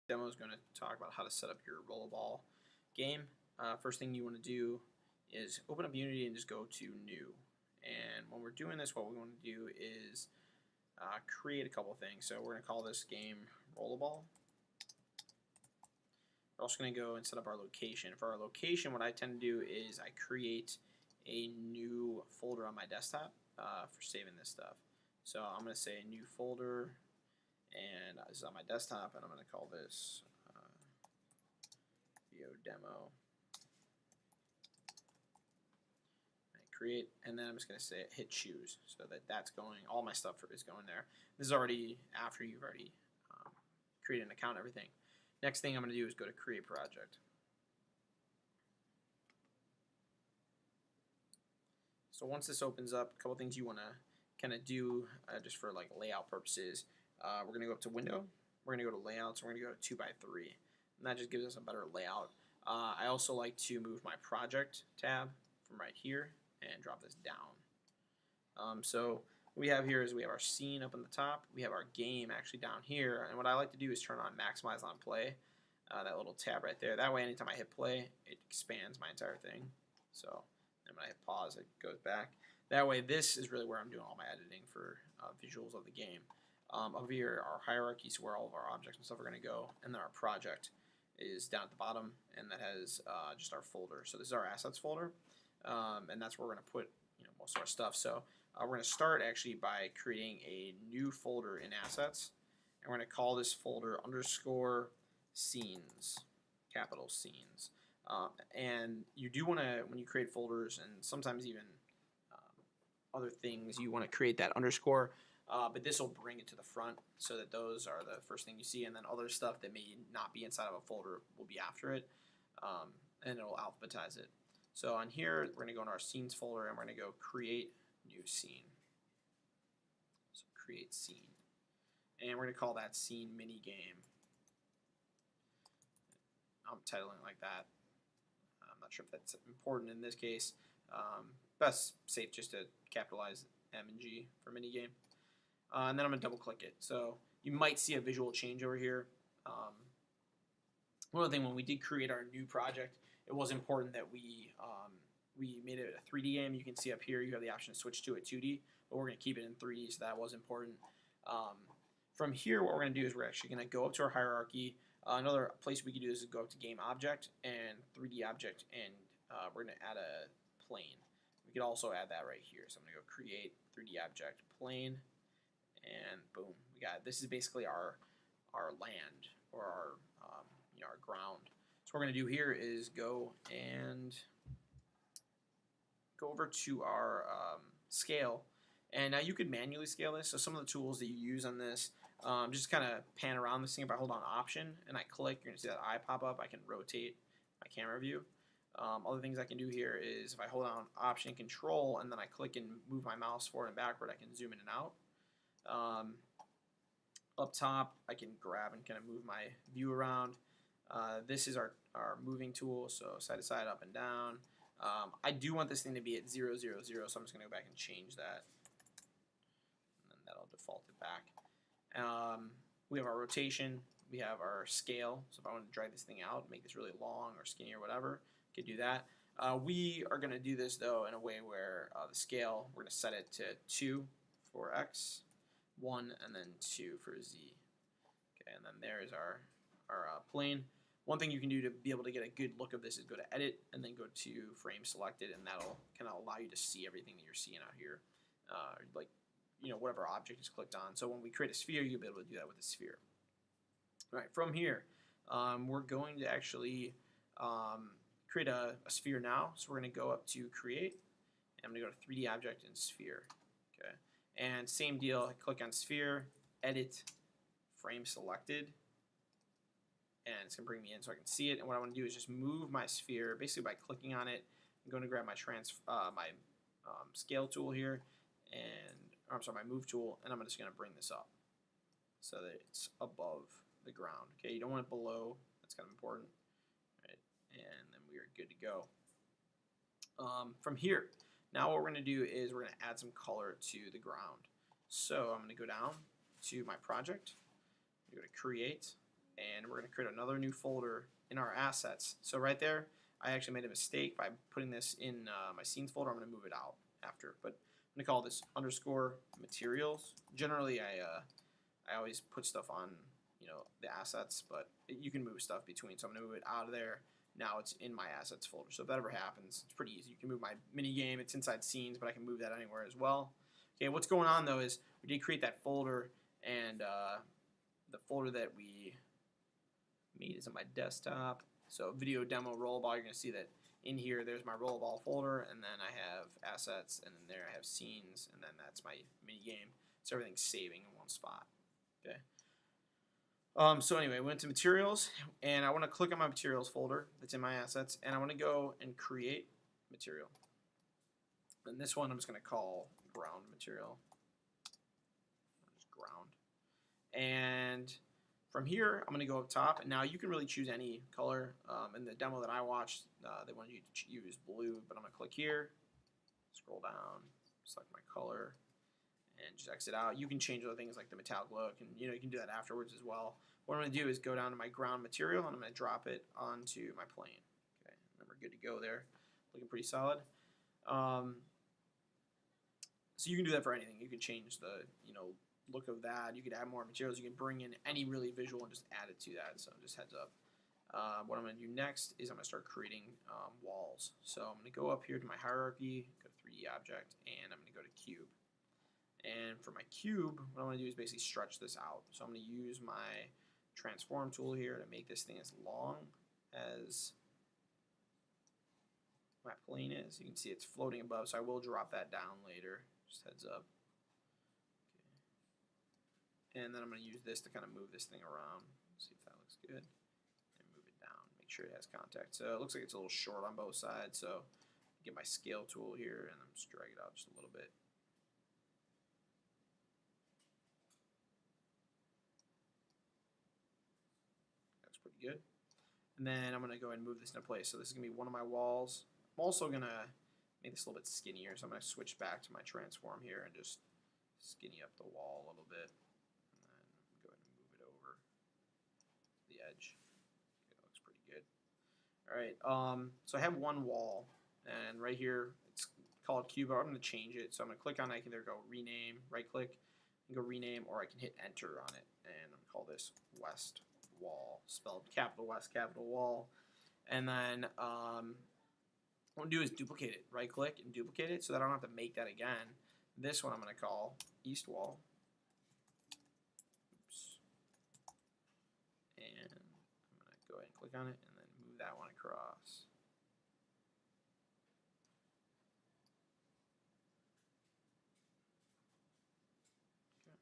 Demo is going to talk about how to set up your rollerball game. First thing you want to do is open up Unity and just go to New. And when we're doing this, what we want to do is create a couple things. So we're going to call this game Rollerball. We're also going to go and set up our location. For our location, what I tend to do is I create a new folder on my desktop for saving this stuff. So I'm going to say new folder, and this is on my desktop, and I'm going to call this video demo. Create, and then I'm just going to say hit choose, so that that's going, all my stuff is going there. This is already after you've already created an account and everything. Next thing I'm going to do is go to create project. So once this opens up, a couple things you want to kind of do just for like layout purposes. We're going to go up to window, we're going to go to layouts, we're going to go to 2x3, and that just gives us a better layout. I also like to move my project tab from right here and drop this down. So what we have here is we have our scene up on the top, we have our game actually down here, and what I like to do is turn on maximize on play, that little tab right there. That way anytime I hit play, it expands my entire thing. So then when I hit pause, it goes back. That way this is really where I'm doing all my editing for visuals of the game. Over here, our hierarchy is where all of our objects and stuff are going to go, and then our project is down at the bottom, and that has just our folder. So this is our assets folder. And that's where we're going to put most of our stuff. So we're going to start actually by creating a new folder in assets, and we're going to call this folder underscore scenes, capital scenes. And you do want to, when you create folders and sometimes even other things, you want to create that underscore, but this will bring it to the front so that those are the first thing you see, and then other stuff that may not be inside of a folder will be after it, and it'll alphabetize it. So on here, we're going to go in our scenes folder, and we're going to go create new scene. So create scene. And we're going to call that scene mini game. I'm titling like that. I'm not sure if that's important in this case. Best safe just to capitalize M and G for mini game. And then I'm going to double click it. So you might see a visual change over here. One other thing, when we did create our new project, it was important that we made it a 3D game. You can see up here you have the option to switch to a 2D, but we're going to keep it in 3D, so that was important. From here, what we're going to do is we're actually going to go up to our hierarchy. Another place we could do this is go up to game object and 3D object, and we're going to add a plane. We could also add that right here. So I'm going to go create 3D object plane, and boom, we got it. This is basically our land, or our our ground. So what we're going to do here is go and go over to our scale, and now you could manually scale this. So some of the tools that you use on this, just kind of pan around this thing. If I hold on option and I click, you're going to see that eye pop up. I can rotate my camera view. Other things I can do here is if I hold on option and control and then I click and move my mouse forward and backward, I can zoom in and out. Up top, I can grab and kind of move my view around. This is our moving tool, so side to side, up and down. I do want this thing to be at 0, 0, 0, so I'm just going to go back and change that. And then that'll default it back. We have our rotation. We have our scale. So if I want to drag this thing out, make this really long or skinny or whatever, I could do that. We are going to do this, though, in a way where the scale, we're going to set it to 2 for X, 1, and then 2 for Z. Okay, and then there is our plane. One thing you can do to be able to get a good look of this is go to edit and then go to frame selected, and that'll kind of allow you to see everything that you're seeing out here, like whatever object is clicked on. So when we create a sphere, you'll be able to do that with a sphere. All right, from here, we're going to actually create a sphere now. So we're going to go up to create, and I'm going to go to 3D object and sphere. Okay, and same deal. Click on sphere, edit, frame selected. And it's going to bring me in so I can see it. And what I want to do is just move my sphere basically by clicking on it. I'm going to grab my scale tool here, and my move tool, and I'm just going to bring this up so that it's above the ground. Okay, you don't want it below. That's kind of important. Right, and then we are good to go. From here, now what we're going to do is we're going to add some color to the ground. So I'm going to go down to my project. I'm going to go to create. and we're going to create another new folder in our assets. So right there, I actually made a mistake by putting this in my scenes folder. I'm going to move it out after, but I'm going to call this underscore materials. Generally, I always put stuff on the assets, but you can move stuff between. So I'm going to move it out of there. Now it's in my assets folder. So if that ever happens, it's pretty easy. You can move my mini game. It's inside scenes, but I can move that anywhere as well. Okay, what's going on though is we did create that folder, and the folder that we made is on my desktop. So video demo rollerball, you're going to see that in here there's my rollerball folder, and then I have assets, and then there I have scenes, and then that's my mini game. So everything's saving in one spot. Okay. So anyway, I went to materials, and I want to click on my materials folder that's in my assets, and I want to go and create material. And this one I'm just going to call ground material. Just ground. And from here, I'm going to go up top, and now you can really choose any color. In the demo that I watched, they wanted you to use blue, but I'm going to click here, scroll down, select my color, and just exit out. You can change other things like the metallic look, and you can do that afterwards as well. What I'm going to do is go down to my ground material, and I'm going to drop it onto my plane. Okay, and then we're good to go there. Looking pretty solid. So you can do that for anything. You can change the look of that. You could add more materials. You can bring in any really visual and just add it to that. So just heads up. What I'm going to do next is I'm going to start creating walls. So I'm going to go up here to my hierarchy, go to 3D object, and I'm going to go to cube. And for my cube, what I'm going to do is basically stretch this out. So I'm going to use my transform tool here to make this thing as long as my plane is. You can see it's floating above, so I will drop that down later. Just heads up. Okay. And then I'm going to use this to kind of move this thing around. See if that looks good. And move it down. Make sure it has contact. So it looks like it's a little short on both sides. So get my scale tool here, and I'm just drag it out just a little bit. Pretty good. And then I'm going to go ahead and move this into place. So this is going to be one of my walls. I'm also going to make this a little bit skinnier. So I'm going to switch back to my transform here and just skinny up the wall a little bit. And then go ahead and move it over the edge. Okay, that looks pretty good. All right. So I have one wall, and right here it's called cube. I'm going to change it. So I'm going to click on it. I can either go rename, right click, and go rename, or I can hit enter on it. And I'm going to call this West Wall, spelled capital West, capital Wall. And then what I'm going to do is duplicate it. Right click and duplicate it so that I don't have to make that again. This one I'm going to call East Wall. Oops. And I'm going to go ahead and click on it and then move that one across. Okay.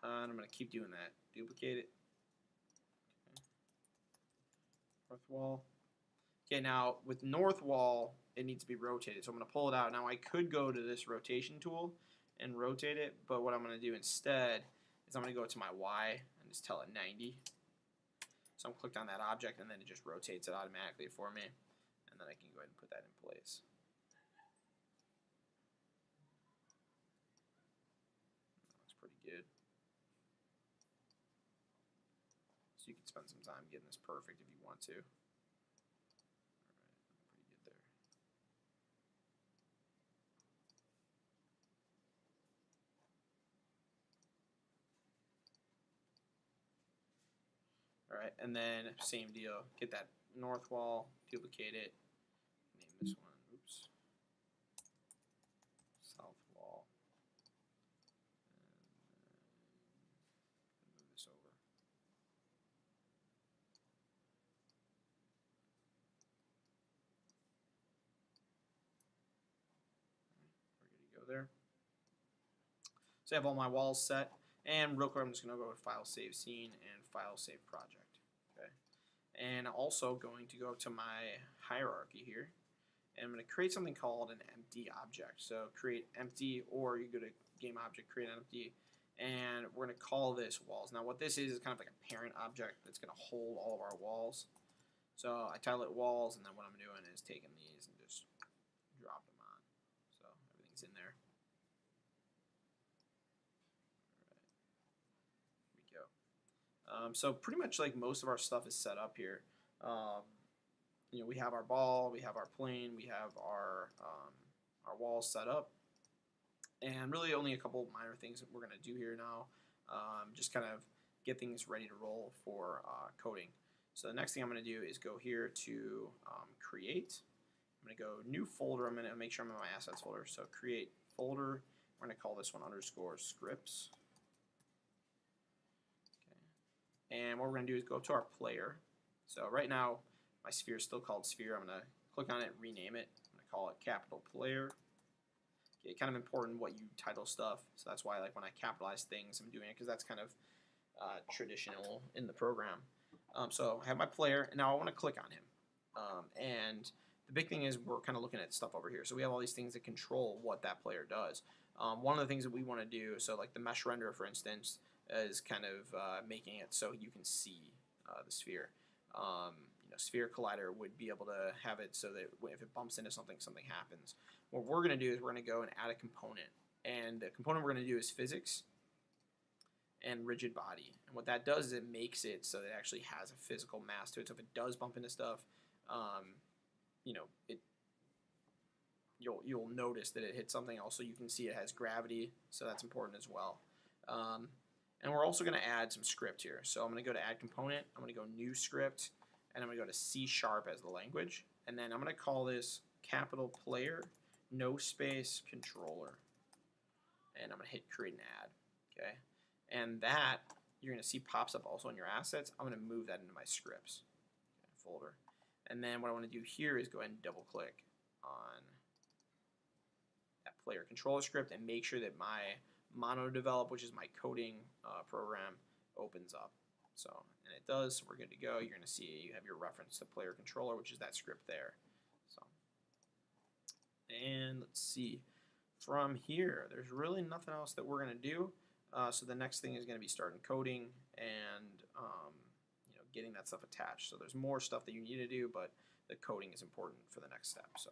And I'm going to keep doing that. Duplicate it. North wall. Okay, now with north wall, it needs to be rotated. So I'm going to pull it out. Now I could go to this rotation tool and rotate it, but what I'm going to do instead is I'm going to go to my Y and just tell it 90. So I'm clicked on that object, and then it just rotates it automatically for me. And then I can go ahead and put that in place. That looks pretty good. So you can spend some time getting this perfect if you want to. Alright, and then same deal. Get that north wall, duplicate it, name this one, oops, south wall, and move this over. We're good to go there. So I have all my walls set, and real quick I'm just going to go to File, Save Scene, and File, Save Project. Okay, and also going to go to my hierarchy here, and I'm going to create something called an empty object. So create empty, or you go to game object, create empty, and we're going to call this walls. Now what this is kind of like a parent object that's going to hold all of our walls. So I title it walls, and then what I'm doing is taking these and just drop them on. So everything's in there. So pretty much like most of our stuff is set up here. Um, we have our ball, we have our plane, we have our walls set up, and really only a couple minor things that we're going to do here now. Just kind of get things ready to roll for coding. So the next thing I'm going to do is go here to create. I'm going to go new folder. I'm going to make sure I'm in my assets folder. So create folder. We're going to call this one underscore scripts. Okay. And what we're going to do is go up to our player. So right now my sphere is still called sphere. I'm going to click on it, rename it. I'm going to call it capital player. Okay, kind of important what you title stuff. So that's why, like, when I capitalize things, I'm doing it because that's kind of traditional in the program. So I have my player, and now I want to click on him. And the big thing is we're kind of looking at stuff over here. So we have all these things that control what that player does. One of the things that we want to do, so like the mesh render, for instance, is kind of making it so you can see the sphere. Sphere collider would be able to have it so that if it bumps into something, something happens. What we're going to do is we're going to go and add a component. And the component we're going to do is physics and rigid body. And what that does is it makes it so that it actually has a physical mass to it. So if it does bump into stuff, you'll notice that it hit something. Also, you can see it has gravity, so that's important as well. And we're also going to add some script here. So I'm going to go to add component. I'm going to go new script, and I'm going to go to C# as the language. And then I'm going to call this capital player, no space, controller. And I'm going to hit create and add. Okay. And that you're going to see pops up also in your assets. I'm going to move that into my scripts folder. And then what I want to do here is go ahead and double click on that player controller script and make sure that my MonoDevelop, which is my coding program, opens up. So, and it does, so we're good to go. You're going to see you have your reference to player controller, which is that script there. So, and let's see. From here, there's really nothing else that we're going to do. So the next thing is going to be starting coding and getting that stuff attached. So there's more stuff that you need to do, but the coding is important for the next step. So.